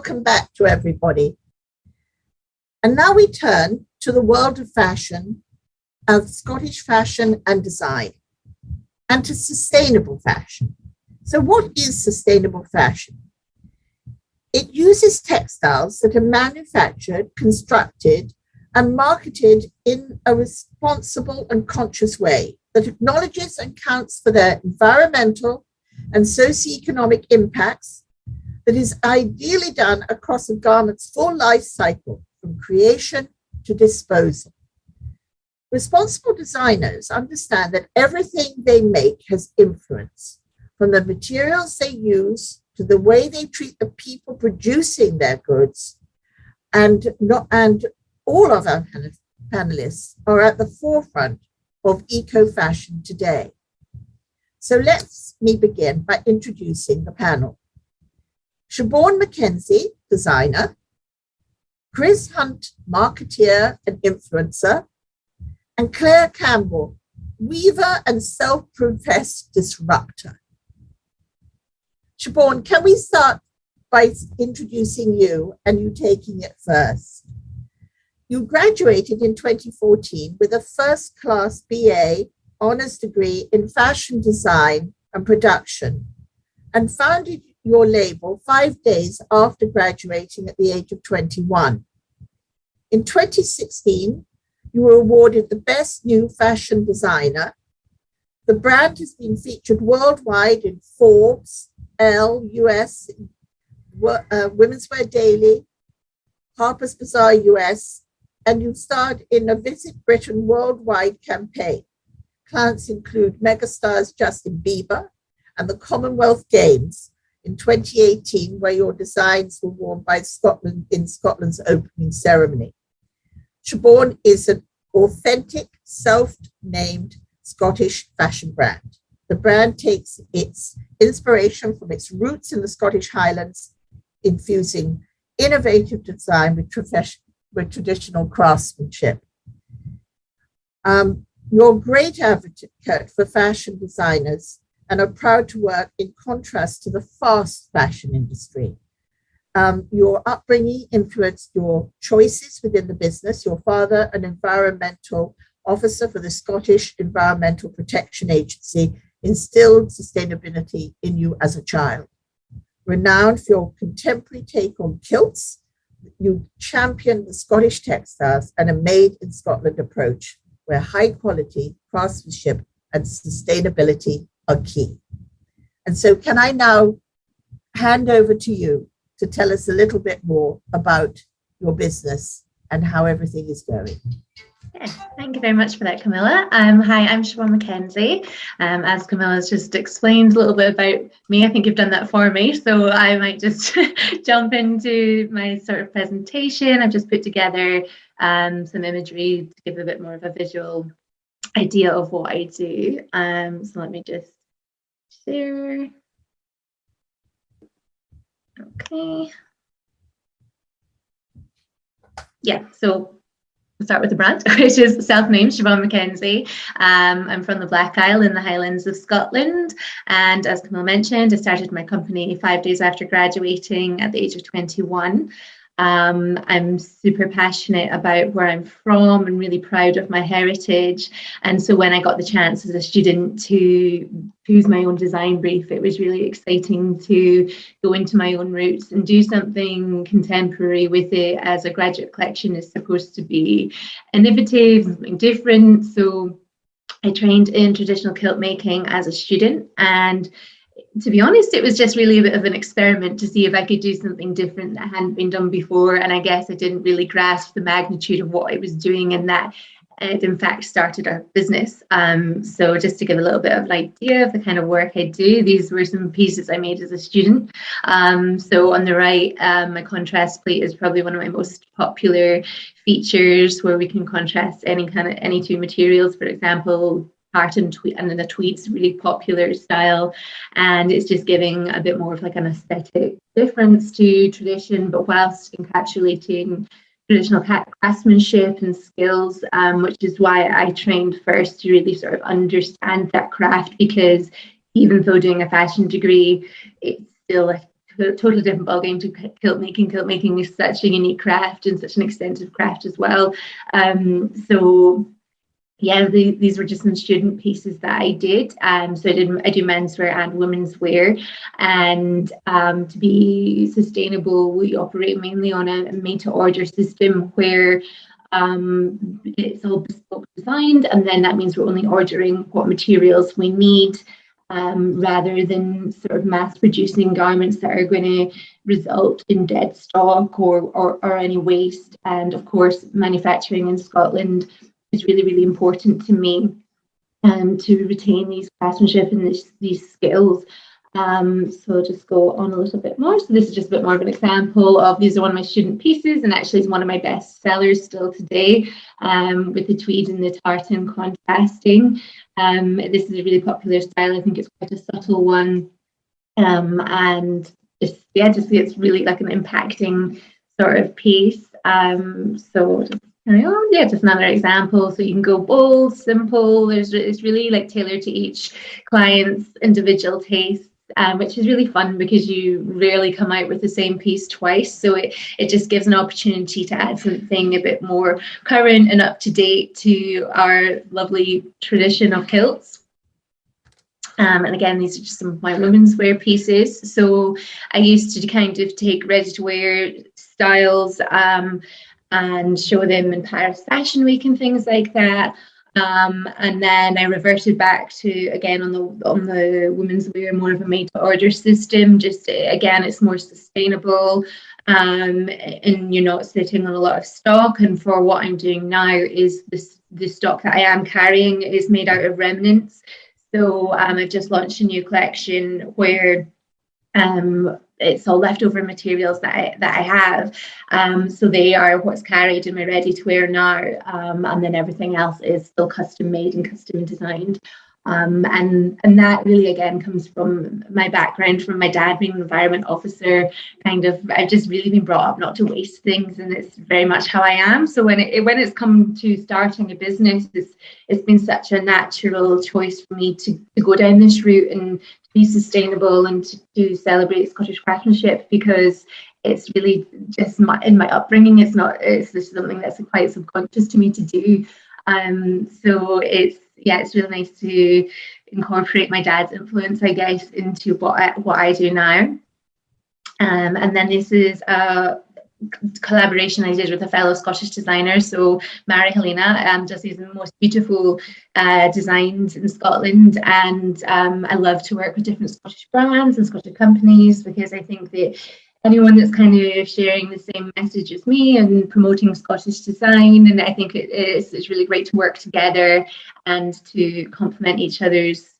welcome back to everybody. And now we turn to the world of fashion, of Scottish fashion and design, and to sustainable fashion. So what is sustainable fashion? It uses textiles that are manufactured, constructed, and marketed in a responsible and conscious way that acknowledges and counts for their environmental and socioeconomic impacts, that is ideally done across a garment's full life cycle, from creation to disposal. Responsible designers understand that everything they make has influence, from the materials they use to the way they treat the people producing their goods, and all of our panelists are at the forefront of eco-fashion today. So let me begin by introducing the panel. Siobhan Mackenzie, designer, Chris Hunt, marketeer and influencer, and Claire Campbell, weaver and self-professed disruptor. Siobhan, can we start by introducing you and you taking it first? You graduated in 2014 with a first-class BA honors degree in fashion design and production, and founded your label 5 days after graduating at the age of 21. In 2016, you were awarded the Best New Fashion Designer. The brand has been featured worldwide in Forbes, Elle, US, Women's Wear Daily, Harper's Bazaar US, and you've starred in a Visit Britain worldwide campaign. Clients include megastars Justin Bieber and the Commonwealth Games in 2018, where your designs were worn by Scotland in Scotland's opening ceremony. Siobhan is an authentic, self-named Scottish fashion brand. The brand takes its inspiration from its roots in the Scottish Highlands, infusing innovative design with traditional craftsmanship. You're a great advocate for fashion designers and are proud to work in contrast to the fast fashion industry. Your upbringing influenced your choices within the business. Your father, an environmental officer for the Scottish Environmental Protection Agency, instilled sustainability in you as a child. Renowned for your contemporary take on kilts, you champion the Scottish textiles and a made in Scotland approach, where high quality, craftsmanship, and sustainability are key. And so can I now hand over to you to tell us a little bit more about your business and how everything is going? Yeah, thank you very much for that, Camilla. Hi, I'm Siobhan Mackenzie. As Camilla's just explained a little bit about me, I think you've done that for me, so I might just jump into my sort of presentation. I've just put together some imagery to give a bit more of a visual idea of what I do. So let me just share. Okay. Yeah, so we'll start with the brand, which is self-named Siobhan Mackenzie. I'm from the Black Isle in the Highlands of Scotland. And as Camille mentioned, I started my company 5 days after graduating at the age of 21. I'm super passionate about where I'm from and really proud of my heritage. And so when I got the chance as a student to choose my own design brief, it was really exciting to go into my own roots and do something contemporary with it, as a graduate collection is supposed to be innovative, something different. So I trained in traditional kilt making as a student, and to be honest, it was just really a bit of an experiment to see if I could do something different that hadn't been done before. And I guess I didn't really grasp the magnitude of what I was doing, and that it in fact started a business. So just to give a little bit of an idea of the kind of work I do, these were some pieces I made as a student. So on the right, my contrast plate is probably one of my most popular features, where we can contrast any two materials. For example, tartan tweed, and then the tweed's really popular style, and it's just giving a bit more of like an aesthetic difference to tradition, but whilst encapsulating traditional craftsmanship and skills, which is why I trained first to really sort of understand that craft, because even though doing a fashion degree, it's still a totally different ballgame to kilt making. Kilt making is such a unique craft and such an extensive craft as well. So yeah, these were just some student pieces that I did. So I do menswear and women's wear, and to be sustainable, we operate mainly on a made-to-order system where it's all bespoke designed, and then that means we're only ordering what materials we need, rather than sort of mass producing garments that are going to result in dead stock or any waste. And of course, manufacturing in Scotland is really, really important to me, to retain these craftsmanship and these skills. So I'll just go on a little bit more. So this is just a bit more of an example of, these are one of my student pieces, and actually is one of my best sellers still today, with the tweed and the tartan contrasting. This is a really popular style. I think it's quite a subtle one, and just it's really like an impacting sort of piece. So just just another example. So you can go bold, simple. It's really like tailored to each client's individual taste, which is really fun because you rarely come out with the same piece twice. So it just gives an opportunity to add something a bit more current and up to date to our lovely tradition of kilts. And again, these are just some of my women's wear pieces. So I used to kind of take ready to wear styles, and show them in Paris Fashion Week and things like that. And then I reverted back to, again, on the women's wear, more of a made to order system. Just again, it's more sustainable, and you're not sitting on a lot of stock. And for what I'm doing now is the stock that I am carrying is made out of remnants. So I've just launched a new collection where it's all leftover materials that I have. So they are what's carried in my ready to wear now, and then everything else is still custom made and custom designed. And that really, again, comes from my background, from my dad being an environment officer. I've just really been brought up not to waste things, and it's very much how I am. So when it's come to starting a business, it's been such a natural choice for me to go down this route and to be sustainable and to celebrate Scottish craftsmanship, because it's really just in my upbringing. It's just something that's quite subconscious to me to do. So it's really nice to incorporate my dad's influence, I guess, into what I do now. And then this is a collaboration I did with a fellow Scottish designer. So Mary Helena does these most beautiful designs in Scotland, and I love to work with different Scottish brands and Scottish companies, because I think that anyone that's kind of sharing the same message as me and promoting Scottish design, and I think it's really great to work together and to complement each other's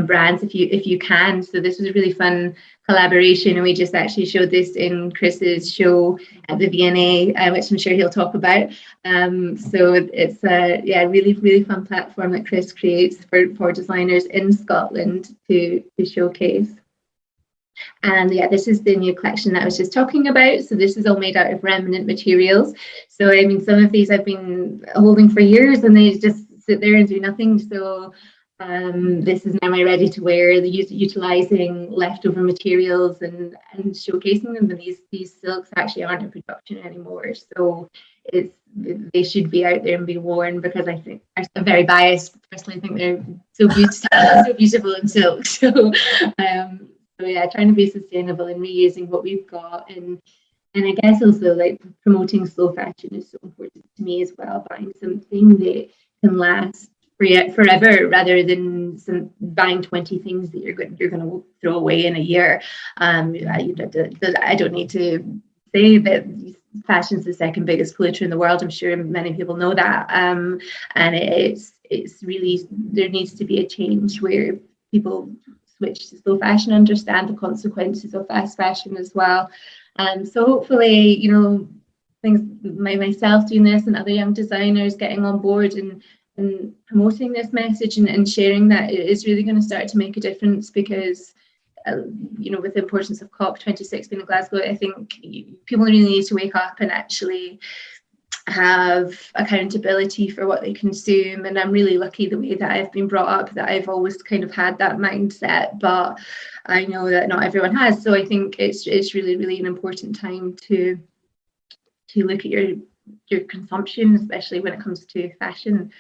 brands if you can. So this was a really fun collaboration, and we just actually showed this in Chris's show at the V&A, which I'm sure he'll talk about. So it's a really, really fun platform that Chris creates for designers in Scotland to showcase. And this is the new collection that I was just talking about. So this is all made out of remnant materials. So I mean, some of these I've been holding for years and they just sit there and do nothing. So this is now my ready to wear, utilizing leftover materials and showcasing them. And these silks actually aren't in production anymore. So they should be out there and be worn, because I think I'm very biased. Personally, I think they're so beautiful in silk. So trying to be sustainable and reusing what we've got, and I guess also like promoting slow fashion is so important to me as well. Buying something that can last forever, rather than buying 20 things that you're going to throw away in a year. I don't need to say that fashion's the second biggest polluter in the world. I'm sure many people know that, and it's really, there needs to be a change where people switch to slow fashion, understand the consequences of fast fashion as well. So hopefully, things, myself doing this and other young designers getting on board and promoting this message and sharing that, it is really going to start to make a difference, because with the importance of COP26 being in Glasgow, I think people really need to wake up and actually have accountability for what they consume. And I'm really lucky the way that I've been brought up, that I've always kind of had that mindset, but I know that not everyone has. So I think it's really, really an important time to look at your consumption, especially when it comes to fashion.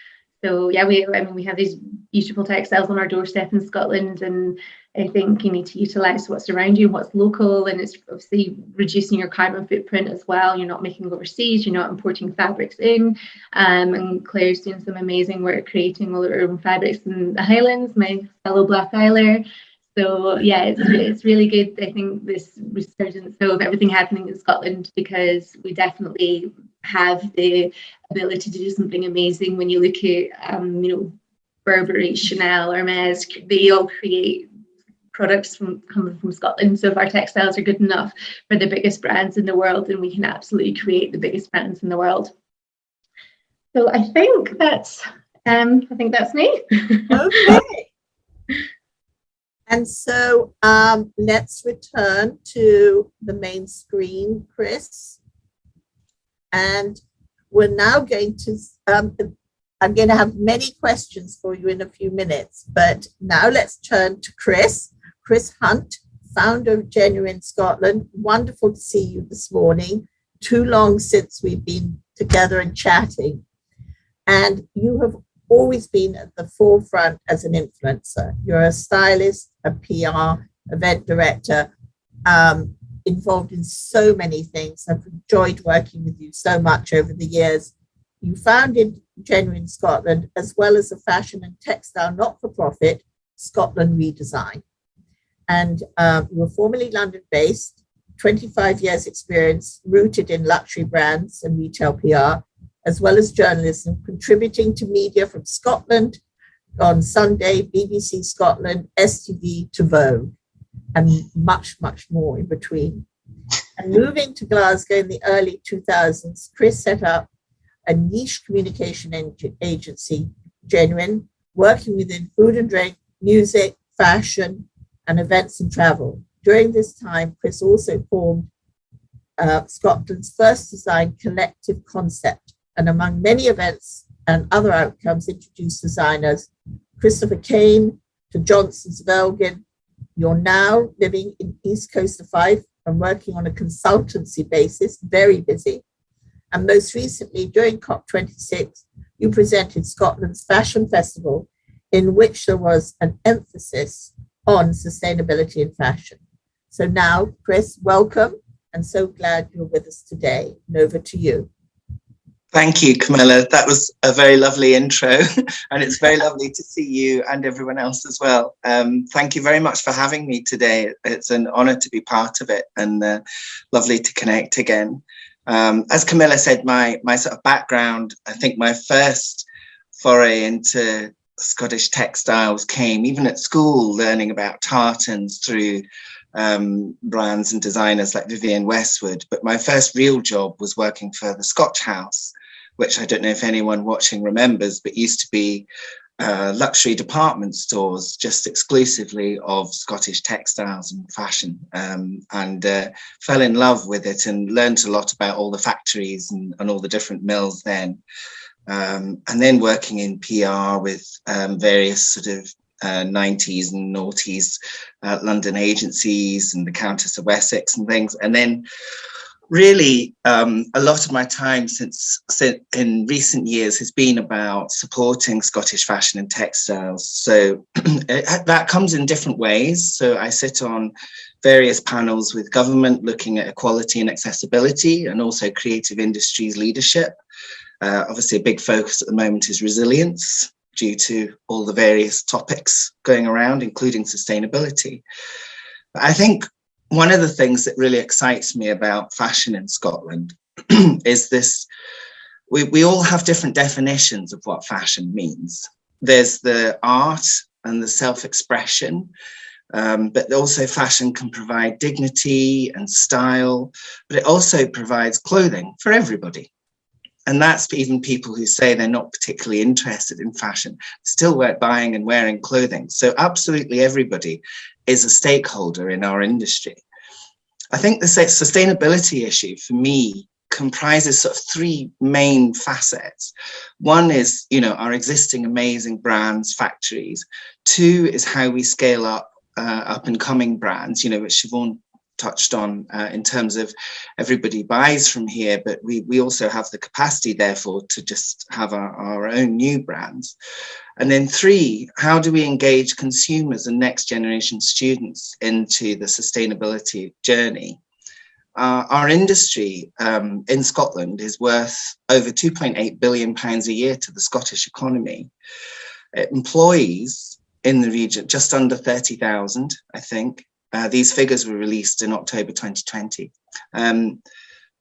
So yeah, we have these beautiful textiles on our doorstep in Scotland, and I think you need to utilise what's around you, what's local, and it's obviously reducing your carbon footprint as well. You're not making overseas, you're not importing fabrics in. And Claire's doing some amazing work creating all of her own fabrics in the Highlands, my fellow Black Isler. So yeah, it's really good, I think, this resurgence of everything happening in Scotland, because we definitely have the ability to do something amazing. When you look at Burberry, Chanel, Hermes, they all create products coming from Scotland. So if our textiles are good enough for the biggest brands in the world, then we can absolutely create the biggest brands in the world. So I think that's me. Okay. And so let's return to the main screen, Chris. And we're now going to, I'm going to have many questions for you in a few minutes, but now let's turn to Chris Hunt, founder of Genuine Scotland. Wonderful to see you this morning. Too long since we've been together and chatting. And you have always been at the forefront as an influencer. You're a stylist, a PR, event director, involved in so many things. I've enjoyed working with you so much over the years. You founded Genuine Scotland, as well as a fashion and textile not-for-profit, Scotland Redesign. And you were formerly London-based, 25 years experience rooted in luxury brands and retail PR, as well as journalism, contributing to media from Scotland on Sunday, BBC Scotland, STV to Vogue, and much, much more in between. And moving to Glasgow in the early 2000s, Chris set up a niche communication agency, Genuine, working within food and drink, music, fashion, and events and travel. During this time, Chris also formed Scotland's first design collective concept, and among many events and other outcomes, introduced designers Christopher Kane to Johnson's of Elgin. You're now living in East Coast of Fife and working on a consultancy basis, very busy. And most recently, during COP26, you presented Scotland's Fashion Festival, in which there was an emphasis on sustainability in fashion. So now, Chris, welcome, and so glad you're with us today. And over to you. Thank you, Camilla. That was a very lovely intro, and it's very lovely to see you and everyone else as well. Thank you very much for having me today. It's an honor to be part of it, and lovely to connect again. As Camilla said, my sort of background, I think my first foray into Scottish textiles came even at school, learning about tartans through brands and designers like Vivienne Westwood. But my first real job was working for the Scotch House, which I don't know if anyone watching remembers, but used to be luxury department stores just exclusively of Scottish textiles and fashion, and fell in love with it and learned a lot about all the factories and all the different mills then. And then working in PR with various sort of 90s and noughties London agencies and the Countess of Wessex and things. And then really a lot of my time since in recent years has been about supporting Scottish fashion and textiles. So that comes in different ways. So I sit on various panels with government looking at equality and accessibility, and also creative industries leadership. Obviously a big focus at the moment is resilience due to all the various topics going around, including sustainability. But I think one of the things that really excites me about fashion in Scotland is this, we all have different definitions of what fashion means. There's the art and the self-expression, but also fashion can provide dignity and style, but it also provides clothing for everybody. And that's even people who say they're not particularly interested in fashion, still buying and wearing clothing. So absolutely everybody is a stakeholder in our industry. I think the sustainability issue for me comprises sort of three main facets. One is, our existing amazing brands, factories. Two is how we scale up and coming brands, which Siobhan touched on in terms of everybody buys from here, but we also have the capacity, therefore, to just have our own new brands. And then three, how do we engage consumers and next generation students into the sustainability journey? Our industry in Scotland is worth over £2.8 billion a year to the Scottish economy. It employs in the region just under 30,000, I think. These figures were released in October 2020. And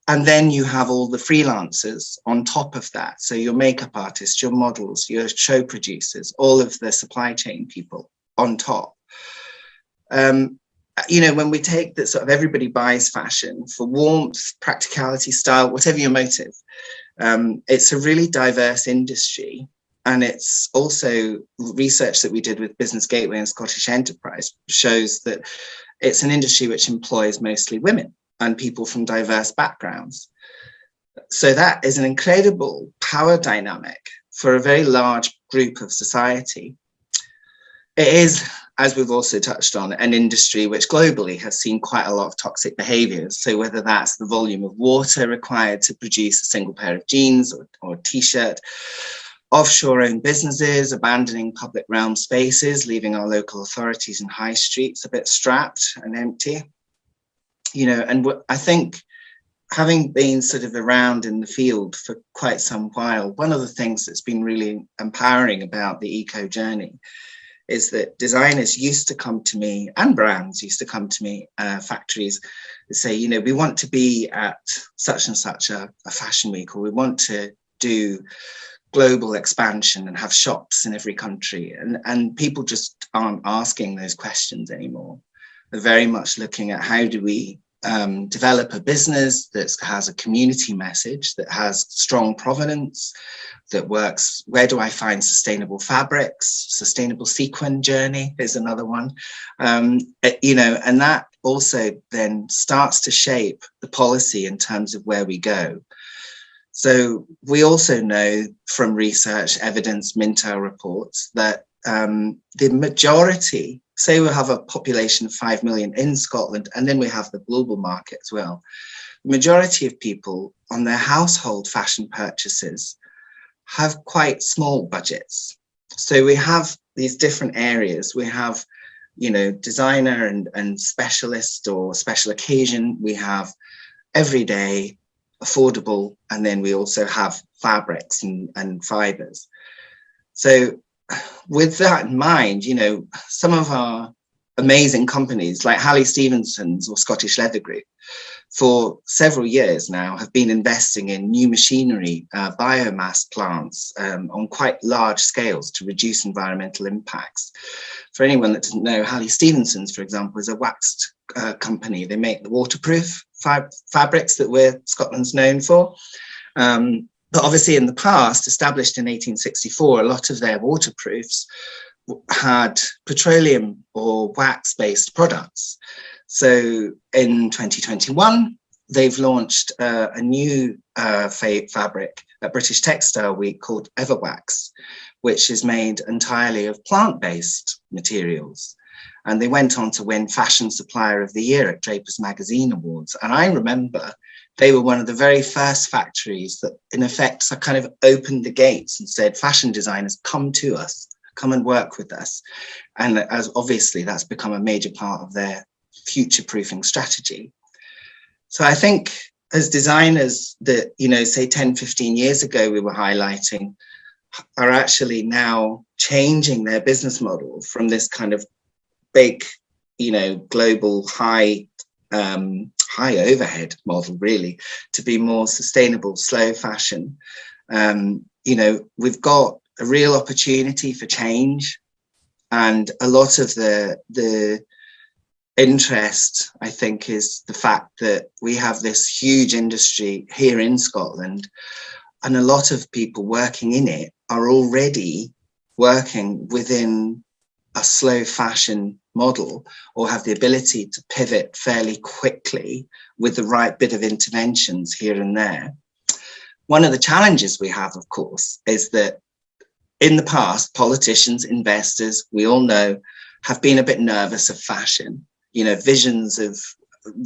then you have all the freelancers on top of that. So your makeup artists, your models, your show producers, all of the supply chain people on top. When we take that sort of everybody buys fashion for warmth, practicality, style, whatever your motive, it's a really diverse industry. And it's also research that we did with Business Gateway and Scottish Enterprise shows that it's an industry which employs mostly women and people from diverse backgrounds. So that is an incredible power dynamic for a very large group of society. It is, as we've also touched on, an industry which globally has seen quite a lot of toxic behaviours. So whether that's the volume of water required to produce a single pair of jeans or t-shirt, offshore-owned businesses abandoning public realm spaces, leaving our local authorities and high streets a bit strapped and empty. And I think, having been sort of around in the field for quite some while, one of the things that's been really empowering about the eco journey is that designers used to come to me, and brands used to come to me, factories, and say, we want to be at such and such a fashion week, or we want to do global expansion and have shops in every country. And people just aren't asking those questions anymore. They're very much looking at how do we develop a business that has a community message, that has strong provenance, that works. Where do I find sustainable fabrics? Sustainable sequin journey is another one. And that also then starts to shape the policy in terms of where we go. So we also know from research, evidence, Mintel reports that the majority, say we have a population of 5 million in Scotland, and then we have the global market as well. The majority of people on their household fashion purchases have quite small budgets. So we have these different areas. We have, designer and specialist or special occasion. We have everyday, affordable, and then we also have fabrics and fibers. So with that in mind, some of our amazing companies like Halley Stevenson's or Scottish Leather Group for several years now have been investing in new machinery, biomass plants on quite large scales to reduce environmental impacts. For anyone that doesn't know, Halley Stevenson's, for example, is a waxed company. They make the waterproof fabrics that Scotland's known for. But obviously in the past, established in 1864, a lot of their waterproofs had petroleum or wax-based products. So in 2021, they've launched a new fabric at British Textile Week called Everwax, which is made entirely of plant-based materials. And they went on to win Fashion Supplier of the Year at Drapers Magazine Awards. And I remember they were one of the very first factories that, in effect, kind of opened the gates and said, fashion designers, come to us, come and work with us. And as obviously that's become a major part of their future-proofing strategy. So I think as designers that, say 10, 15 years ago we were highlighting, are actually now changing their business model from this kind of big, global high overhead model really to be more sustainable, slow fashion. We've got a real opportunity for change, and a lot of the interest, I think, is the fact that we have this huge industry here in Scotland, and a lot of people working in it are already working within a slow fashion model or have the ability to pivot fairly quickly with the right bit of interventions here and there. One of the challenges we have, of course, is that in the past, politicians, investors, we all know, have been a bit nervous of fashion, you know, visions of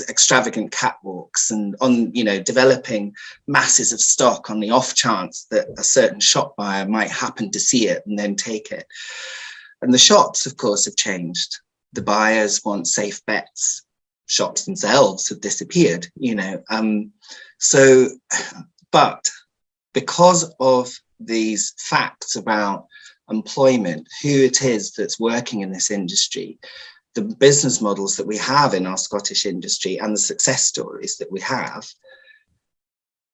extravagant catwalks and on, you know, developing masses of stock on the off chance that a certain shop buyer might happen to see it and then take it. And the shops, of course, have changed. The buyers want safe bets. Shops themselves have disappeared, you know. But because of these facts about employment, who it is that's working in this industry, the business models that we have in our Scottish industry and the success stories that we have,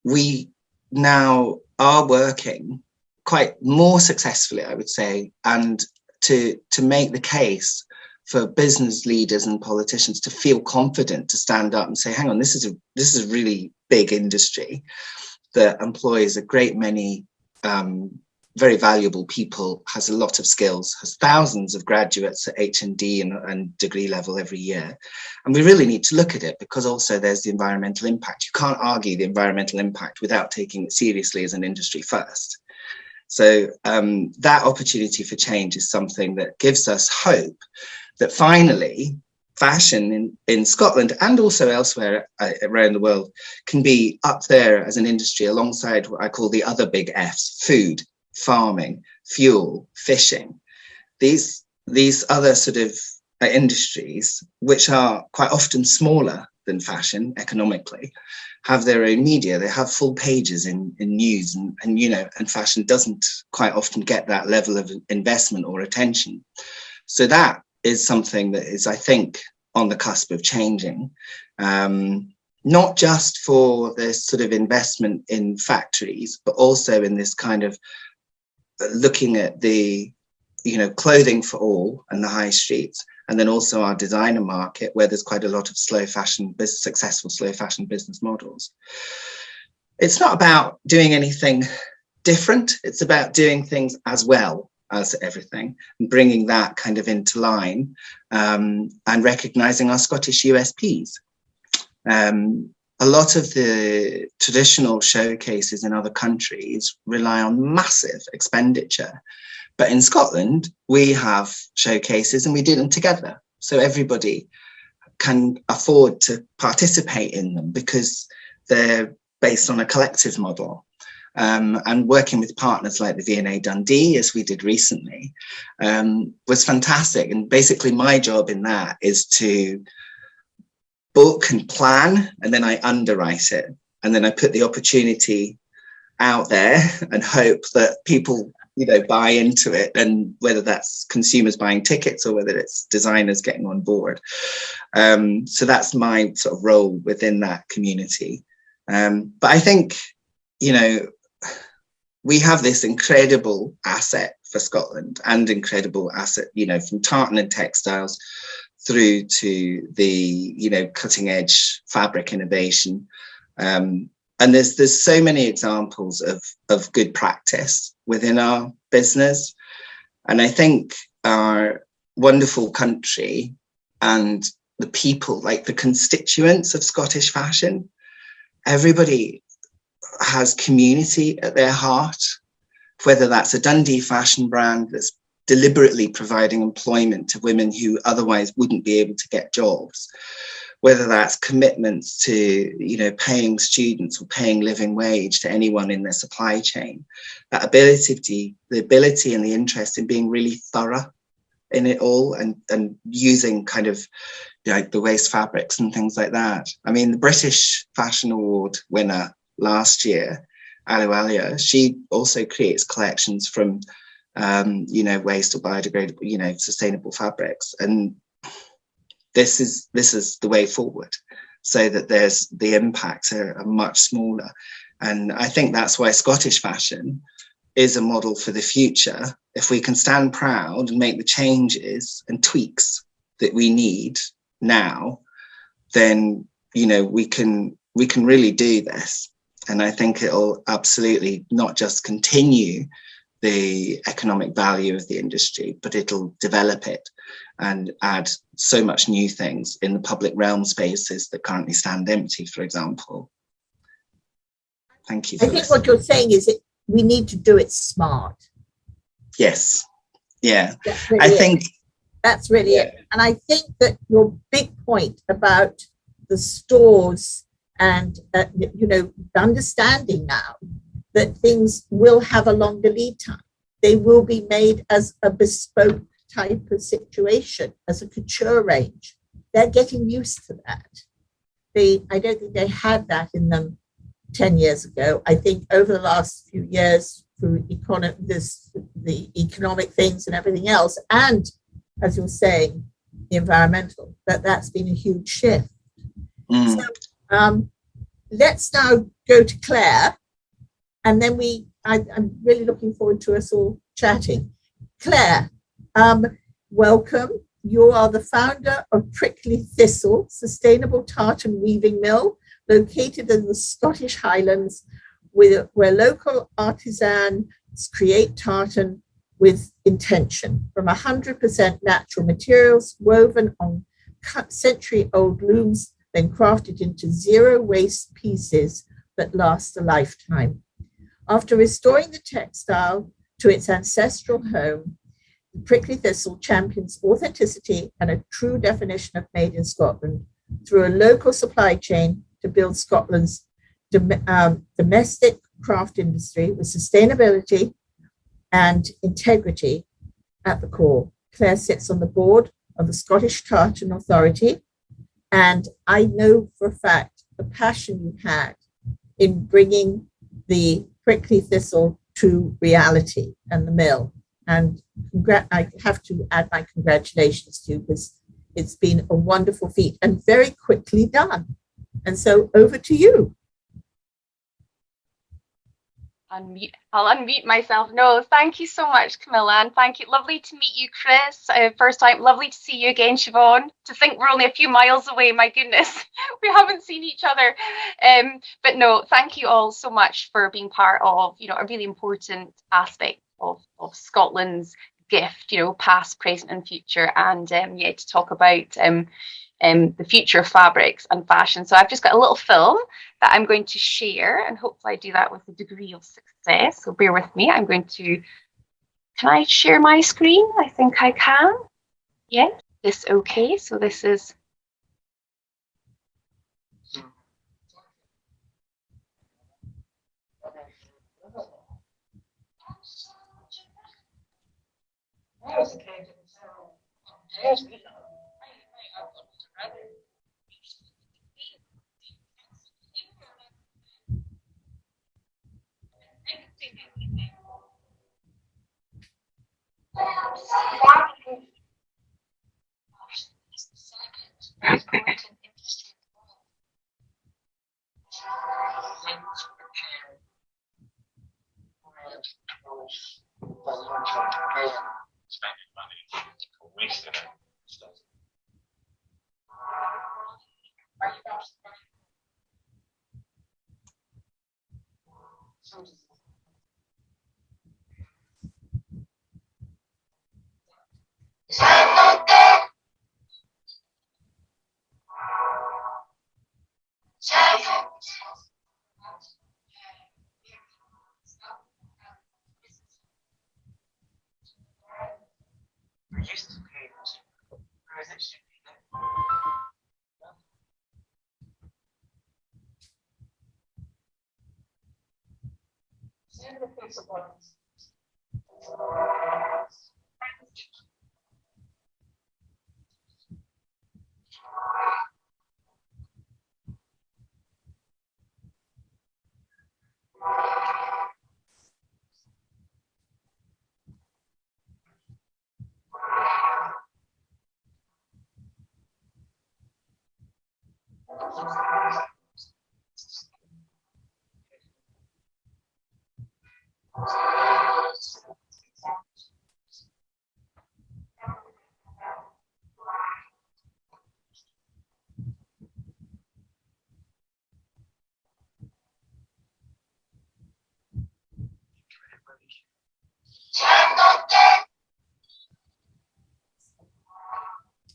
we now are working quite more successfully, I would say, and to make the case for business leaders and politicians to feel confident to stand up and say, hang on, this is a really big industry that employs a great many very valuable people, has a lot of skills, has thousands of graduates at H&D and degree level every year. And we really need to look at it because also there's the environmental impact. You can't argue the environmental impact without taking it seriously as an industry first. So that opportunity for change is something that gives us hope that finally fashion in Scotland and also elsewhere around the world can be up there as an industry alongside what I call the other big Fs: food, farming, fuel, fishing. These other sort of industries, which are quite often smaller than fashion economically, have their own media. They have full pages in news, and you know, and fashion doesn't quite often get that level of investment or attention. So that is something that is, I think, on the cusp of changing, not just for this sort of investment in factories, but also in this kind of looking at the, you know, clothing for all and the high streets, and then also our designer market, where there's quite a lot of successful slow fashion business models. It's not about doing anything different. It's about doing things as well as everything and bringing that kind of into line, and recognizing our Scottish USPs. A lot of the traditional showcases in other countries rely on massive expenditure. But in Scotland, we have showcases and we do them together. So everybody can afford to participate in them because they're based on a collective model. And working with partners like the V&A Dundee, as we did recently, was fantastic. And basically my job in that is to book and plan, and then I underwrite it. And then I put the opportunity out there and hope that people, you know, buy into it, and whether that's consumers buying tickets or whether it's designers getting on board. So that's my sort of role within that community. But I think, you know, we have this incredible asset for Scotland and incredible asset, you know, from tartan and textiles through to the, you know, cutting edge fabric innovation. And there's so many examples of good practice within our business. And I think our wonderful country and the people, like the constituents of Scottish fashion, everybody has community at their heart, whether that's a Dundee fashion brand that's deliberately providing employment to women who otherwise wouldn't be able to get jobs, whether that's commitments to, you know, paying students or paying living wage to anyone in their supply chain, that ability and the interest in being really thorough in it all and using kind of like the waste fabrics and things like that. I mean, the British Fashion Award winner last year, Alualia, she also creates collections from you know, waste or biodegradable, you know, sustainable fabrics. And this is the way forward, so that there's the impacts are much smaller. And I think that's why Scottish fashion is a model for the future. If we can stand proud and make the changes and tweaks that we need now, then, you know, we can really do this. And I think it'll absolutely not just continue the economic value of the industry, but it'll develop it and add so much new things in the public realm spaces that currently stand empty, for example. Thank you. I think what you're saying is we need to do it smart. Yes. Yeah. Really I think that's really it. And I think that your big point about the stores and, understanding now that things will have a longer lead time. They will be made as a bespoke type of situation, as a couture range. They're getting used to that. I don't think they had that in them 10 years ago. I think over the last few years, through the economic things and everything else, and as you're saying, the environmental, that's been a huge shift. So let's now go to Claire, and then I'm really looking forward to us all chatting. Claire, welcome. You are the founder of Prickly Thistle Sustainable Tartan Weaving Mill, located in the Scottish Highlands, where local artisans create tartan with intention from 100% natural materials woven on century-old looms, then crafted into zero-waste pieces that last a lifetime. After restoring the textile to its ancestral home, the Prickly Thistle champions authenticity and a true definition of made in Scotland through a local supply chain to build Scotland's domestic craft industry with sustainability and integrity at the core. Claire sits on the board of the Scottish Tartan Authority, and I know for a fact the passion you had in bringing the Prickly Thistle to reality and the mill. And I have to add my congratulations to you, because it's been a wonderful feat and very quickly done. And so over to you. I'll unmute myself. No, thank you so much, Camilla, and thank you. Lovely to meet you, Chris. First time, lovely to see you again, Siobhan. To think we're only a few miles away, my goodness, we haven't seen each other. But no, thank you all so much for being part of, a really important aspect of Scotland's gift, past, present, and future, and to talk about the future of fabrics and fashion. So I've just got a little film that I'm going to share, and hopefully I do that with a degree of success. So bear with me. Can I share my screen? I think I can. Yeah, this okay. So this is.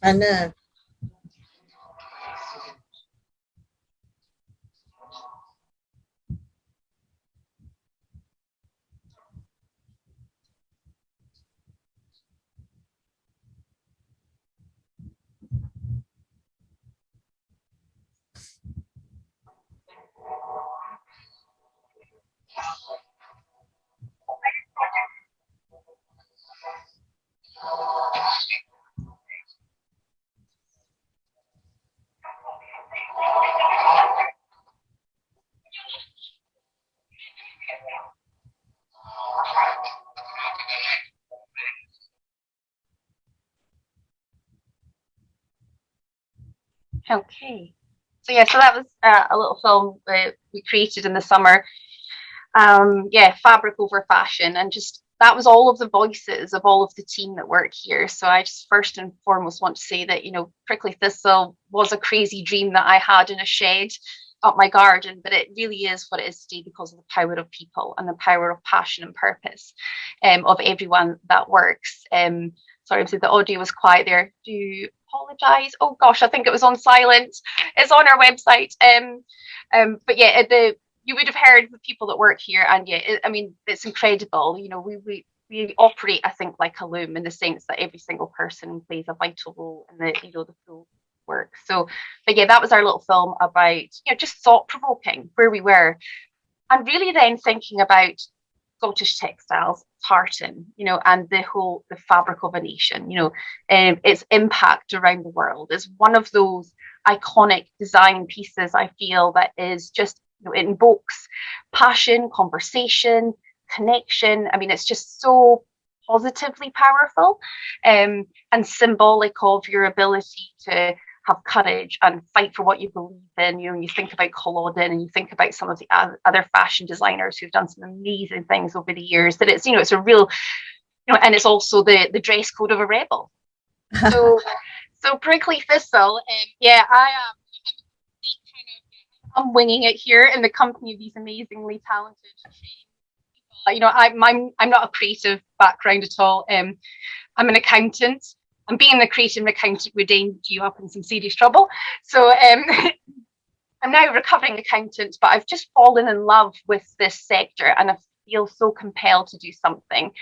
I know. Okay. So yeah, so that was a little film that we created in the summer. Yeah, fabric over fashion, and just that was all of the voices of all of the team that work here. So I just first and foremost want to say that, you know, Prickly Thistle was a crazy dream that I had in a shed up my garden, but it really is what it is today because of the power of people and the power of passion and purpose of everyone that works. Sorry, so the audio was quiet there. Do apologize. Oh gosh, I think it was on silent. It's on our website. But yeah, you would have heard the people that work here, and yeah, I mean, it's incredible. You know, we operate, I think, like a loom in the sense that every single person plays a vital role in the, you know, the full work. So, but yeah, that was our little film about, you know, just thought provoking where we were, and really then thinking about Scottish textiles, tartan, you know, and the fabric of a nation, you know, its impact around the world is one of those iconic design pieces. I feel that is just, you know, it invokes passion, conversation, connection. I mean, it's just so positively powerful, and symbolic of your ability to have courage and fight for what you believe in. You know, you think about Culloden and you think about some of the other fashion designers who've done some amazing things over the years, that it's, you know, it's a real, you know, and it's also the dress code of a rebel. So, so Prickly Thistle, yeah, I'm winging it here in the company of these amazingly talented people. You know, I'm not a creative background at all. I'm an accountant, and being a creative accountant would end you up in some serious trouble. So I'm now a recovering accountant, but I've just fallen in love with this sector, and I feel so compelled to do something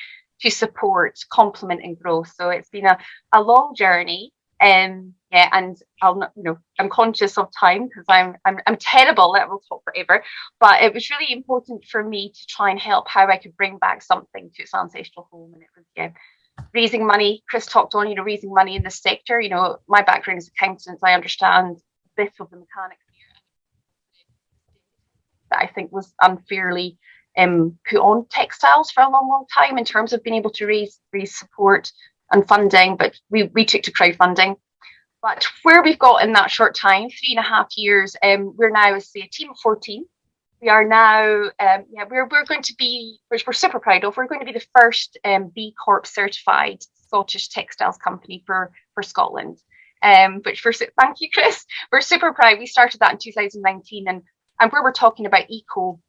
to support, complement, and growth. So it's been a long journey. Yeah, and I'll not, you know, I'm conscious of time because I'm terrible. That will talk forever, but it was really important for me to try and help how I could bring back something to its ancestral home, and it was, yeah, raising money. Chris talked on, you know, raising money in this sector. You know, my background is accountant. I understand a bit of the mechanics that I think was unfairly put on textiles for a long, long time in terms of being able to raise support and funding. But we took to crowdfunding. But where we've got in that short time, 3.5 years, we're now, say, a team of 14. We are now, yeah, we're going to be, which we're super proud of, we're going to be the first B Corp certified Scottish textiles company for Scotland. Which we're, thank you, Chris. We're super proud. We started that in 2019, and where we're talking about eco,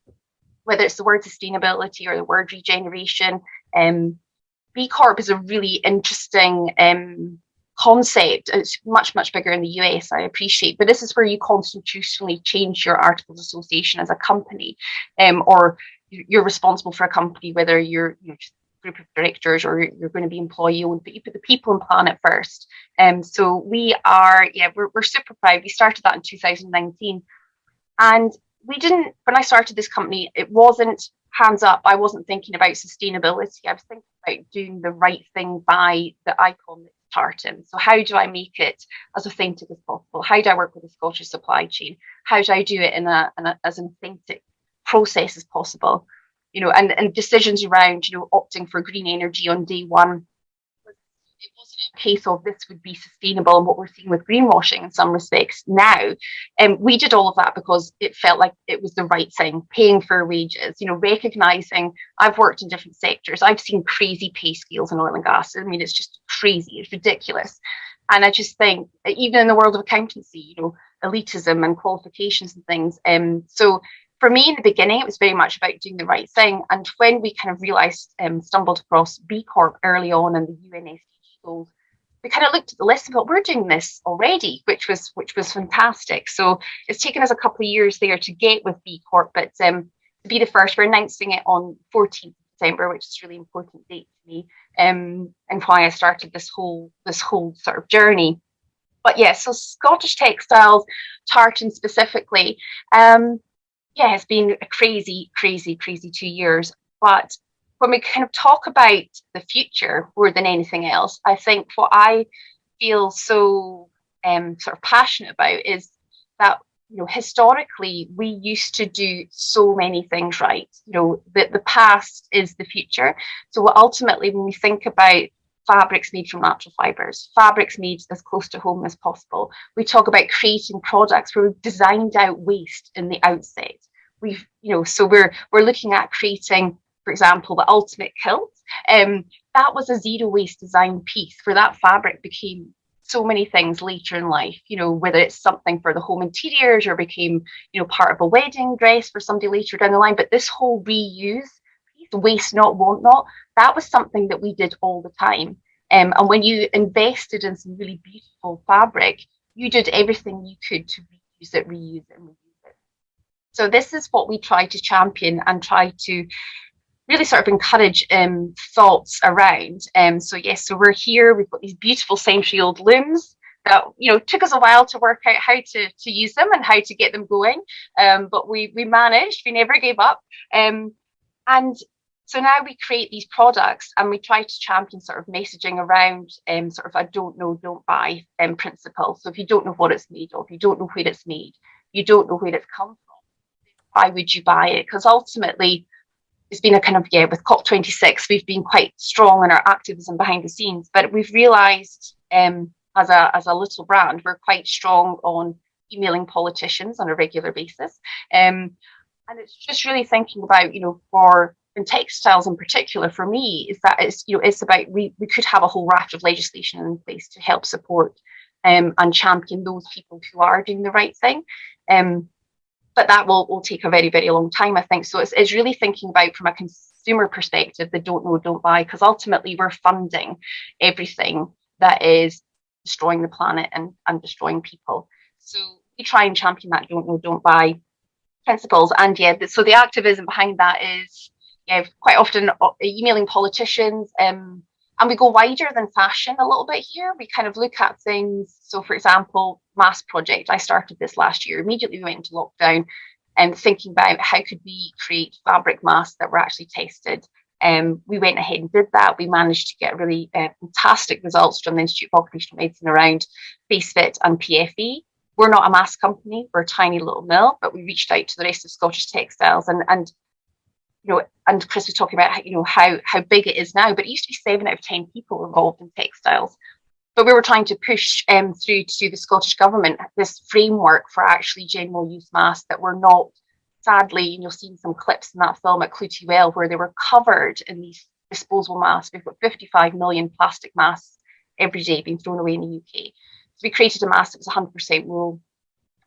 whether it's the word sustainability or the word regeneration, B Corp is a really interesting concept. It's much, much bigger in the US, I appreciate, but this is where you constitutionally change your articles of association as a company, or you're responsible for a company, whether you're, you know, just a group of directors or you're going to be employee owned, but you put the people and planet first. So we are, yeah, we're super proud. We started that in 2019, and we didn't, when I started this company, it wasn't hands up. I wasn't thinking about sustainability. I was thinking about doing the right thing by the icon that's tartan. So how do I make it as authentic as possible? How do I work with the Scottish supply chain? How do I do it in as an authentic process as possible? You know, and decisions around, you know, opting for green energy on day one. It wasn't a case of this would be sustainable, and what we're seeing with greenwashing in some respects now. And we did all of that because it felt like it was the right thing, paying fair wages, you know, recognizing I've worked in different sectors. I've seen crazy pay scales in oil and gas. I mean, it's just crazy. It's ridiculous. And I just think, even in the world of accountancy, you know, elitism and qualifications and things. So for me in the beginning, it was very much about doing the right thing. And when we kind of realised, stumbled across B Corp early on in the UN SDG goals, we kind of looked at the list and thought, we're doing this already, which was fantastic. So it's taken us a couple of years there to get with B Corp, but to be the first, we're announcing it on 14th December, which is a really important date to me, and why I started this whole sort of journey. But yeah, so Scottish Textiles, tartan specifically, it's been a crazy 2 years. But when we kind of talk about the future more than anything else, I think what I feel so sort of passionate about is that, you know, historically we used to do so many things right. You know, the past is the future. So ultimately, when we think about fabrics made from natural fibers, fabrics made as close to home as possible, we talk about creating products where we've designed out waste in the outset. We've, you know, so we're looking at creating, for example, the ultimate kilt. That was a zero waste design piece where that fabric became so many things later in life, you know, whether it's something for the home interiors or became, you know, part of a wedding dress for somebody later down the line. But this whole reuse, waste not, want not, that was something that we did all the time. And when you invested in some really beautiful fabric, you did everything you could to reuse it, and reuse it. So this is what we try to champion and try to really sort of encourage thoughts around. So so we're here, we've got these beautiful century-old looms that, you know, took us a while to work out how to use them and how to get them going. But we managed, we never gave up. And so now we create these products and we try to champion sort of messaging around sort of a don't know, don't buy principle. So if you don't know what it's made of, you don't know where it's made, you don't know where it's come from, why would you buy it? Because ultimately, it's been a kind of, with COP26, we've been quite strong in our activism behind the scenes, but we've realised as a little brand, we're quite strong on emailing politicians on a regular basis. And it's just really thinking about, you know, for in textiles in particular, for me, is that it's, you know, it's about we could have a whole raft of legislation in place to help support and champion those people who are doing the right thing. But that will take a very, very long time, I think. So it's really thinking about, from a consumer perspective, the don't know, don't buy, because ultimately we're funding everything that is destroying the planet and destroying people. So we try and champion that don't know, don't buy principles. And so the activism behind that is quite often emailing politicians, and we go wider than fashion a little bit here. We kind of look at things. So, for example, Mass Project, I started this last year. Immediately we went into lockdown and thinking about how could we create fabric masks that were actually tested. We went ahead and did that. We managed to get really fantastic results from the Institute of Occupational Medicine around FaceFit and PFE. We're not a mass company, we're a tiny little mill, but we reached out to the rest of Scottish Textiles and you know, and Chris was talking about, you know, how big it is now, but it used to be 7 out of 10 people involved in textiles. But we were trying to push through to the Scottish Government this framework for actually general use masks that were not, sadly, and you'll see some clips in that film at Clootie Well where they were covered in these disposable masks. We've got 55 million plastic masks every day being thrown away in the UK. So we created a mask that was 100% wool.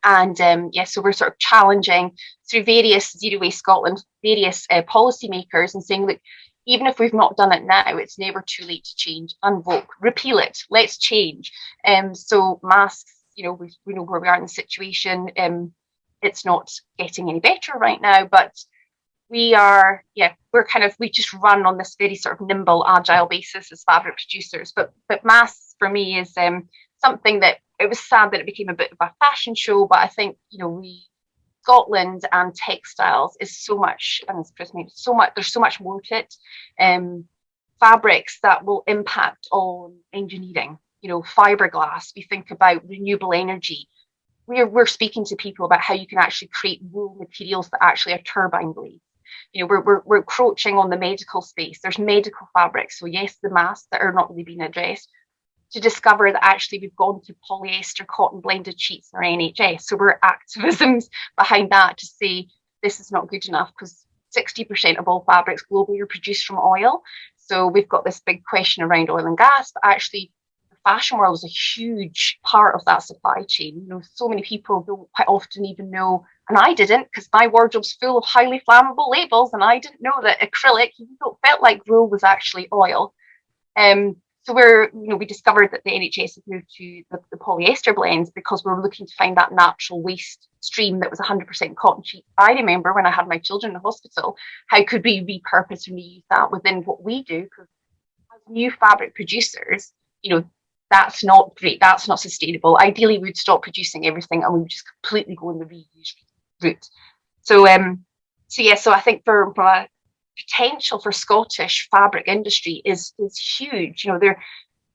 And so we're sort of challenging through various Zero Waste Scotland, various policymakers, and saying, look, even if we've not done it now, it's never too late to change, unvoke, repeal it, let's change. So masks, you know, we know where we are in the situation. It's not getting any better right now, but we are, we just run on this very sort of nimble, agile basis as fabric producers. But masks for me is something that, it was sad that it became a bit of a fashion show, but I think, you know, Scotland and textiles is so much, and as Chris made so much, there's so much more to it. Fabrics that will impact on engineering, you know, fiberglass. We think about renewable energy. We're speaking to people about how you can actually create wool materials that actually are turbine blades. You know, we're encroaching on the medical space. There's medical fabrics. So yes, the masks that are not really being addressed, to discover that actually we've gone to polyester cotton blended sheets in our NHS. So we're activisms behind that to say this is not good enough, because 60% of all fabrics globally are produced from oil. So we've got this big question around oil and gas, but actually the fashion world is a huge part of that supply chain. You know, so many people don't quite often even know And I didn't, because my wardrobe's full of highly flammable labels, and I didn't know that acrylic, even though it felt like wool, was actually oil. So we discovered that the NHS had moved to the polyester blends because we were looking to find that natural waste stream that was 100% cotton sheet. I remember when I had my children in the hospital, how could we repurpose and reuse that within what we do? Because as new fabric producers, that's not great. That's not sustainable. Ideally, we'd stop producing everything and we would just completely go in the reuse route. So I think from a potential for Scottish fabric industry is huge.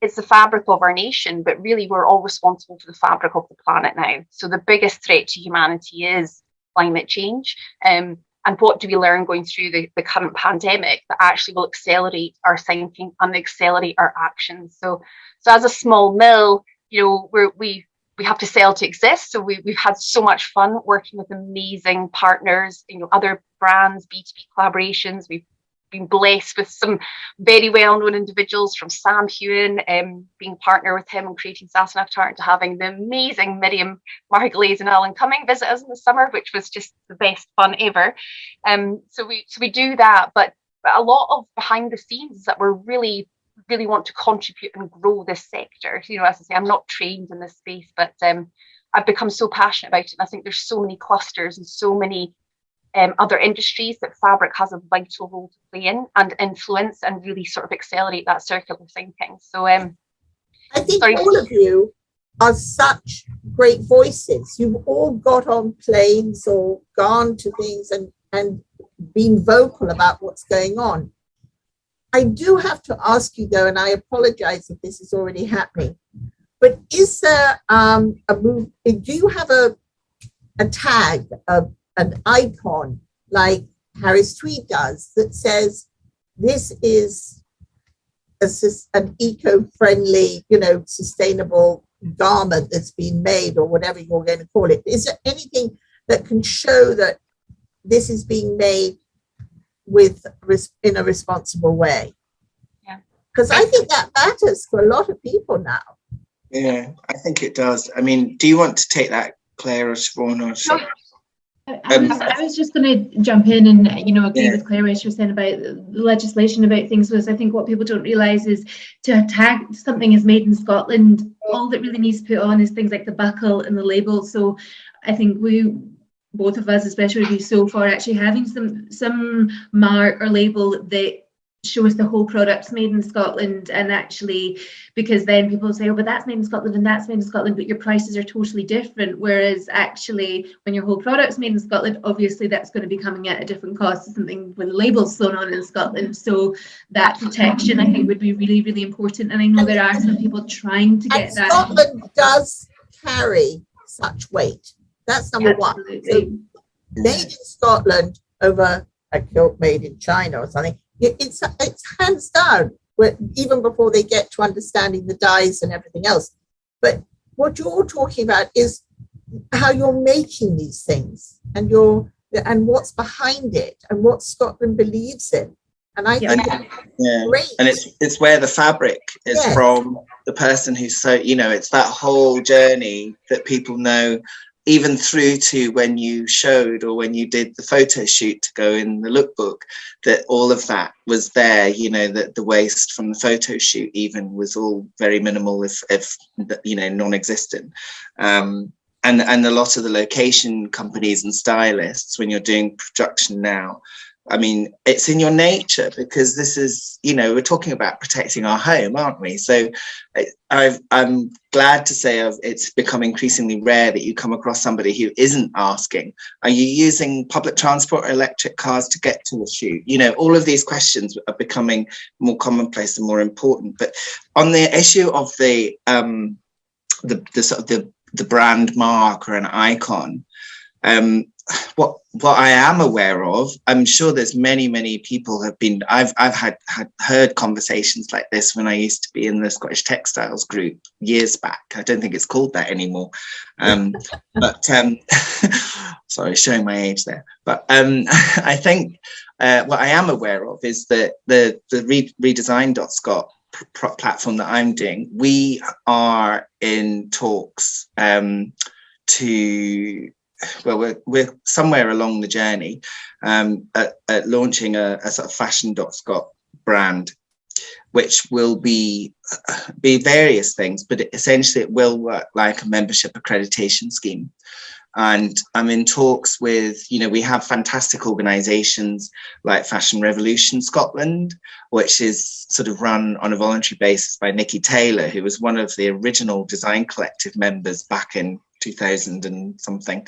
It's the fabric of our nation, but really we're all responsible for the fabric of the planet now. So the biggest threat to humanity is climate change. And what do we learn going through the current pandemic that actually will accelerate our thinking and accelerate our actions? So as a small mill, we have to sell to exist. So we've had so much fun working with amazing partners, other brands, B2B collaborations. We've been blessed with some very well-known individuals, from Sam Hewen, being a partner with him on creating Sassenach Tartan, to having the amazing Miriam Margulies and Alan Cumming visit us in the summer, which was just the best fun ever. So we do that, but a lot of behind the scenes is that we're really want to contribute and grow this sector. As I say, I'm not trained in this space, but I've become so passionate about it. And I think there's so many clusters and so many other industries that fabric has a vital role to play in and influence and really sort of accelerate that circular thinking. So I think all of you are such great voices. You've all got on planes or gone to things and been vocal about what's going on. I do have to ask you though, and I apologize if this is already happening, but is there a move? Do you have a tag, an icon like Harris Tweed does that says this is an eco-friendly, sustainable garment that's been made, or whatever you're going to call it? Is there anything that can show that this is being made in a responsible way? Yeah, because I think that matters for a lot of people now. Yeah, I think it does. I mean, do you want to take that, Claire or Siobhan? Or I was just going to jump in and agree with Claire what she was saying about the legislation about things. Was I think what people don't realise is to tag something as made in Scotland, all that really needs to put on is things like the buckle and the label. So I think both of us, especially we so far, actually having some mark or label that shows the whole product's made in Scotland, and actually, because then people say, oh, but that's made in Scotland and that's made in Scotland, but your prices are totally different. Whereas actually, when your whole product's made in Scotland, obviously that's going to be coming at a different cost to something when the label's sewn on in Scotland. So that protection, I think, would be really, really important. And I know there are some people trying to get that. Scotland does carry such weight. That's number Absolutely. One. So made in Scotland over a kilt made in China or something, it's hands down, even before they get to understanding the dyes and everything else. But what you're talking about is how you're making these things and what's behind it and what Scotland believes in. And I think that's great. And it's where the fabric is from the person who's it's that whole journey that people know, even through to when you showed or when you did the photo shoot to go in the lookbook, that all of that was there, that the waste from the photo shoot even was all very minimal, if non-existent. And a lot of the location companies and stylists, when you're doing production now, I mean, it's in your nature, because this is, we're talking about protecting our home, aren't we? So I'm glad to say it's become increasingly rare that you come across somebody who isn't asking, are you using public transport or electric cars to get to a shoot? All of these questions are becoming more commonplace and more important. But on the issue of the brand mark or an icon, what I am aware of, I'm sure there's many people have been, I've heard conversations like this when I used to be in the Scottish Textiles group years back. I don't think it's called that anymore. But sorry, showing my age there. But I think what I am aware of is that the redesign.scot platform that I'm doing, we are in talks to we're somewhere along the journey at launching a sort of fashion.scot brand, which will be various things, but essentially it will work like a membership accreditation scheme. And I'm in talks with, we have fantastic organisations like Fashion Revolution Scotland, which is sort of run on a voluntary basis by Nikki Taylor, who was one of the original Design Collective members back in 2000 and something.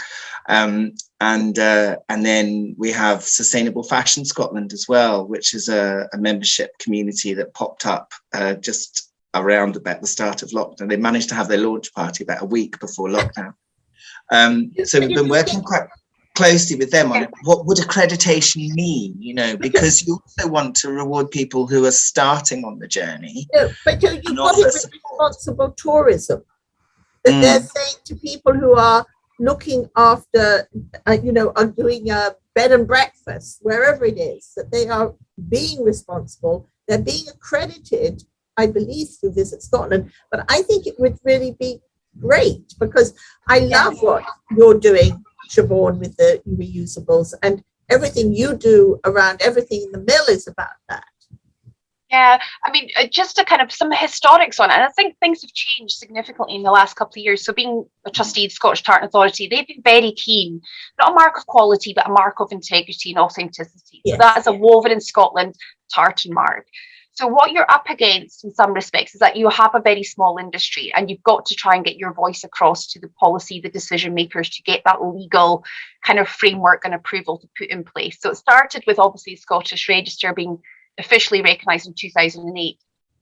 And then we have Sustainable Fashion Scotland as well, which is a membership community that popped up just around about the start of lockdown. They managed to have their launch party about a week before lockdown. So we've been working quite closely with them on what would accreditation mean, because you also want to reward people who are starting on the journey. No, but you've got it with responsible tourism. That they're saying to people who are looking after, are doing a bed and breakfast, wherever it is, that they are being responsible. They're being accredited, I believe, through Visit Scotland. But I think it would really be great, because I love what you're doing, Siobhan, with the reusables, and everything you do around everything in the mill is about that. Yeah, I mean, just to kind of some historics on it, and I think things have changed significantly in the last couple of years. So being a trustee of the Scottish Tartan Authority, they've been very keen, not a mark of quality, but a mark of integrity and authenticity. Yes. So that is a woven in Scotland tartan mark. So what you're up against in some respects is that you have a very small industry, and you've got to try and get your voice across to the policy, the decision makers, to get that legal kind of framework and approval to put in place. So it started with obviously the Scottish Register being officially recognised in 2008.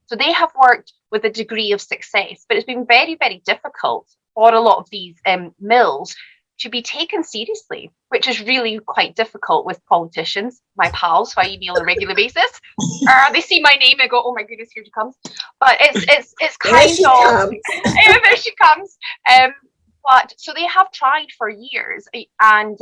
So they have worked with a degree of success, but it's been very, very difficult for a lot of these mills to be taken seriously, which is really quite difficult with politicians, my pals, who I email on a regular basis. They see my name and go, "Oh my goodness, here she comes." But it's kind of there she comes. But so they have tried for years, and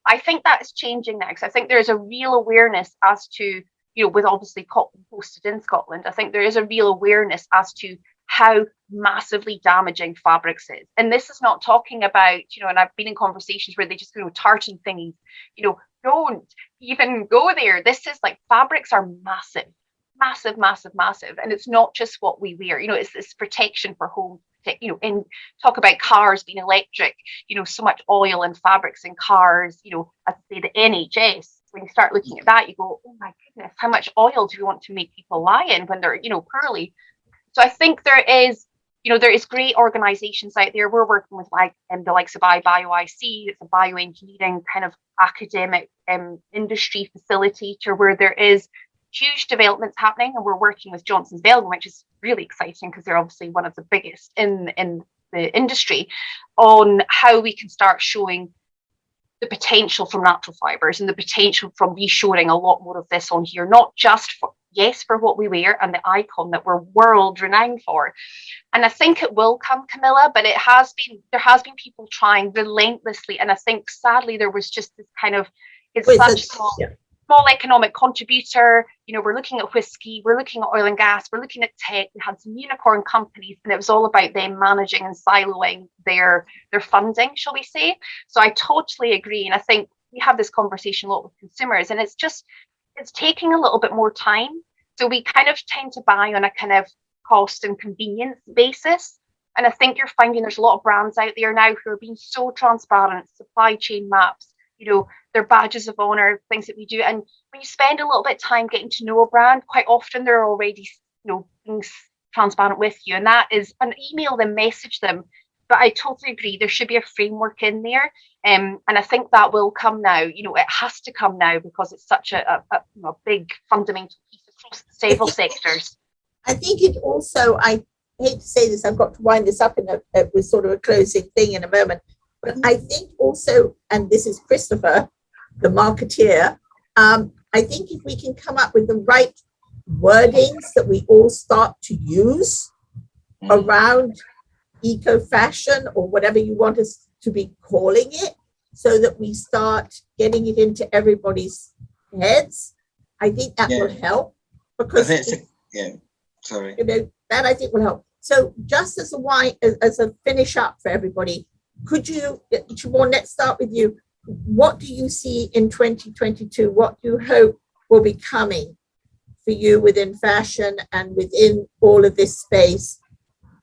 I think that is changing now, because I think there is a real awareness as to, with obviously cotton posted in Scotland, I think there is a real awareness as to how massively damaging fabrics is. And this is not talking about, and I've been in conversations where they just go, tartan thingies, don't even go there. This is like, fabrics are massive, massive, massive, massive. And it's not just what we wear, it's this protection for home, and talk about cars being electric, so much oil and fabrics in cars, as I say, the NHS. When you start looking at that, you go, oh my goodness, how much oil do we want to make people lie in when they're, poorly? So I think there is great organisations out there. We're working with the likes of iBioIC. It's a bioengineering kind of academic industry facility where there is huge developments happening, and we're working with Johnson's Belgium, which is really exciting because they're obviously one of the biggest in the industry, on how we can start showing the potential from natural fibres and the potential from reshoring a lot more of this on here, not just for what we wear and the icon that we're world renowned for. And I think it will come, Camilla, but there has been people trying relentlessly, and I think sadly there was just this kind of, it's such a small economic contributor. We're looking at whiskey, we're looking at oil and gas, we're looking at tech. We had some unicorn companies, and it was all about them managing and siloing their funding, shall we say. So I totally agree, and I think we have this conversation a lot with consumers, and it's taking a little bit more time. So we kind of tend to buy on a kind of cost and convenience basis. And I think you're finding there's a lot of brands out there now who are being so transparent, supply chain maps, their badges of honor, things that we do. And when you spend a little bit of time getting to know a brand, quite often they're already, being transparent with you. And that is an email them, message them. But I totally agree, there should be a framework in there. And I think that will come now. It has to come now, because it's such a big fundamental piece across several sectors. I think it also, I hate to say this, I've got to wind this up with sort of a closing thing in a moment, but I think also, and this is Christopher, the marketeer, I think if we can come up with the right wordings that we all start to use around eco fashion, or whatever you want us to be calling it, so that we start getting it into everybody's heads, I think that will help, because that I think will help. So just as a finish up for everybody, could you, Siobhan, let's start with you. What do you see in 2022? What do you hope will be coming for you within fashion and within all of this space?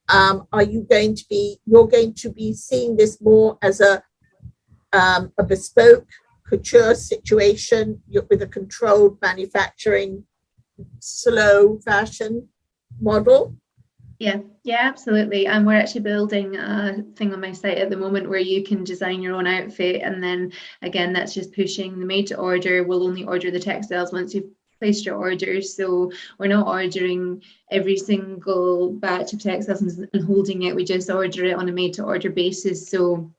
Are you going to be, you're going to be seeing this more as a bespoke couture situation with a controlled manufacturing, slow fashion model? Yeah, absolutely. And we're actually building a thing on my site at the moment where you can design your own outfit. And then again, that's just pushing the made to order. We'll only order the textiles once you've placed your orders. So we're not ordering every single batch of textiles and holding it. We just order it on a made to order basis. So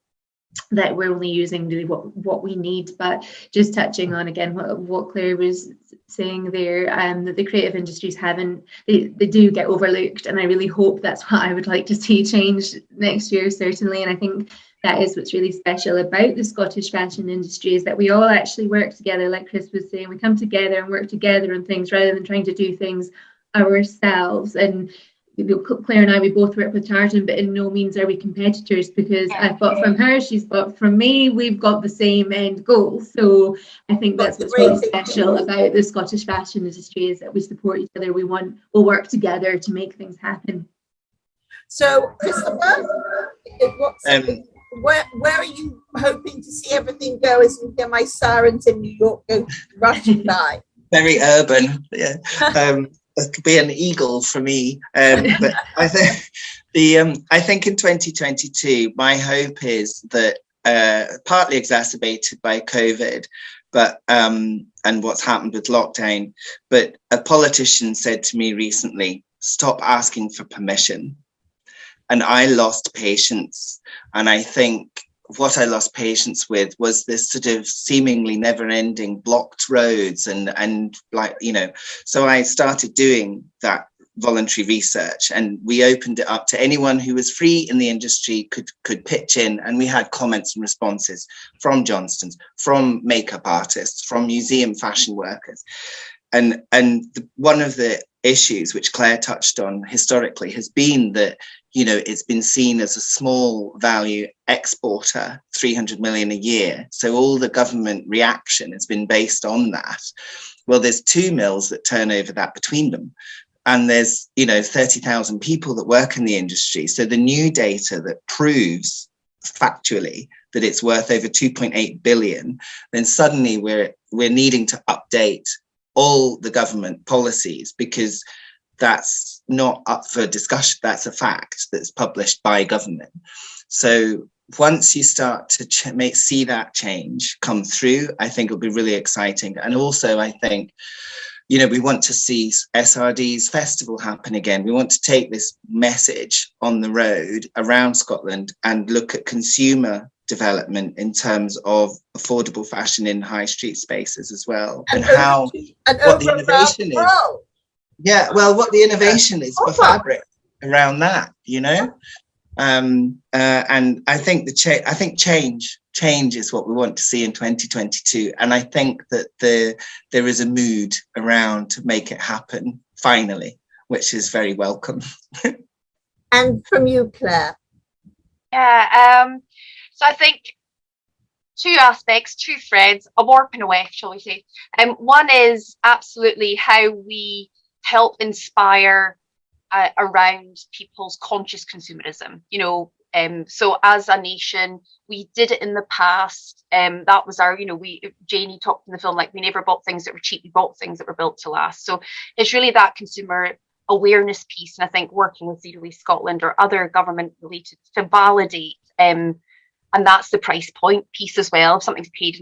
that we're only using really what we need. But just touching on again what Claire was saying there, that the creative industries they do get overlooked, and I really hope that's what I would like to see change next year, certainly. And I think that is what's really special about the Scottish fashion industry, is that we all actually work together. Like Chris was saying, we come together and work together on things rather than trying to do things ourselves. And Claire and I, we both work with Tartan, but in no means are we competitors, because I've bought from her, she's bought from me, we've got the same end goal. So I think that's what's really special about the Scottish fashion industry, is that we support each other. We'll work together to make things happen. So Christopher, where are you hoping to see everything go as you hear my sirens in New York go rushing by? Very urban, yeah. It could be an eagle for me, but I think in 2022, my hope is that partly exacerbated by COVID, but and what's happened with lockdown. But a politician said to me recently, "Stop asking for permission," and I lost patience. And I think what I lost patience with was this sort of seemingly never-ending blocked roads and like, you know, so I started doing that voluntary research, and we opened it up to anyone who was free in the industry could pitch in, and we had comments and responses from Johnstone's, from makeup artists, from museum fashion workers. And one of the issues which Claire touched on historically has been that, you know, it's been seen as a small value exporter, 300 million a year. So all the government reaction has been based on that. Well, there's 2 mills that turn over that between them. And there's, you know, 30,000 people that work in the industry. So the new data that proves factually that it's worth over 2.8 billion, then suddenly we're needing to update all the government policies, because that's not up for discussion. That's a fact that's published by government. So once you start to see that change come through, I think it'll be really exciting. And also, I think, you know, we want to see SRD's festival happen again. We want to take this message on the road around Scotland and look at consumer development in terms of affordable fashion in high street spaces as well, and what the innovation is. Yeah, well, what the innovation is for fabric around that, you know, and I think change is what we want to see in 2022, and I think that there is a mood around to make it happen finally, which is very welcome. And from you, Claire? Yeah, so I think 2 aspects, 2 threads, a warp and a weft, shall we say. One is absolutely how we help inspire around people's conscious consumerism, you know. So as a nation, we did it in the past. That was our, you know, Janie talked in the film, like, we never bought things that were cheap, we bought things that were built to last. So it's really that consumer awareness piece. And I think working with Zero Waste Scotland or other government related to validate, and that's the price point piece as well. If something's paid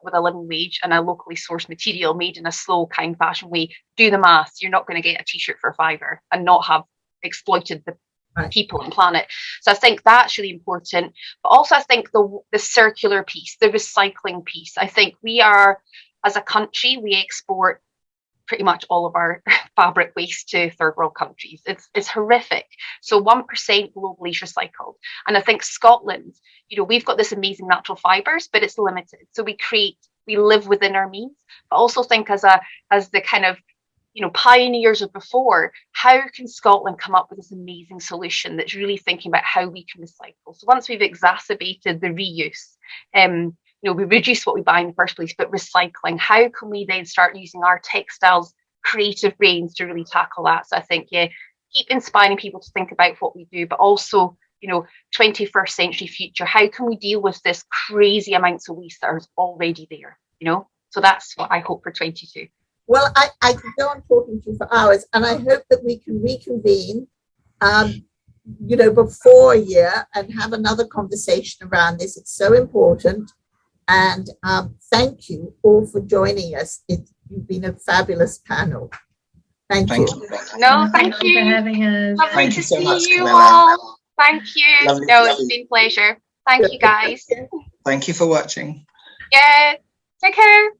with a living wage and a locally sourced material made in a slow, kind fashion way, do the math. You're not going to get a t-shirt for £5 and not have exploited the people and planet. So I think that's really important. But also I think the circular piece, the recycling piece. I think we are, as a country, we export pretty much all of our fabric waste to third world countries. It's horrific. So 1% globally is recycled. And I think Scotland, you know, we've got this amazing natural fibres, but it's limited. So we live within our means, but also think as the kind of pioneers of before, how can Scotland come up with this amazing solution that's really thinking about how we can recycle? So once we've exacerbated the reuse, we reduce what we buy in the first place, but recycling, how can we then start using our textiles creative brains to really tackle that? So I think, keep inspiring people to think about what we do, but also, 21st century future, how can we deal with this crazy amounts of waste that are already there, So that's what I hope for 22. Well, I could go on talking to you for hours, and I hope that we can reconvene, before a year and have another conversation around this. It's so important. And thank you all for joining us. You've been a fabulous panel. Thank you. No, thank you for having us. Lovely Thank to you so see much, you Camilla. all. Thank you. Lovely, no, lovely. It's been a pleasure. Thank you, guys. Thank you for watching. Yeah. Take care.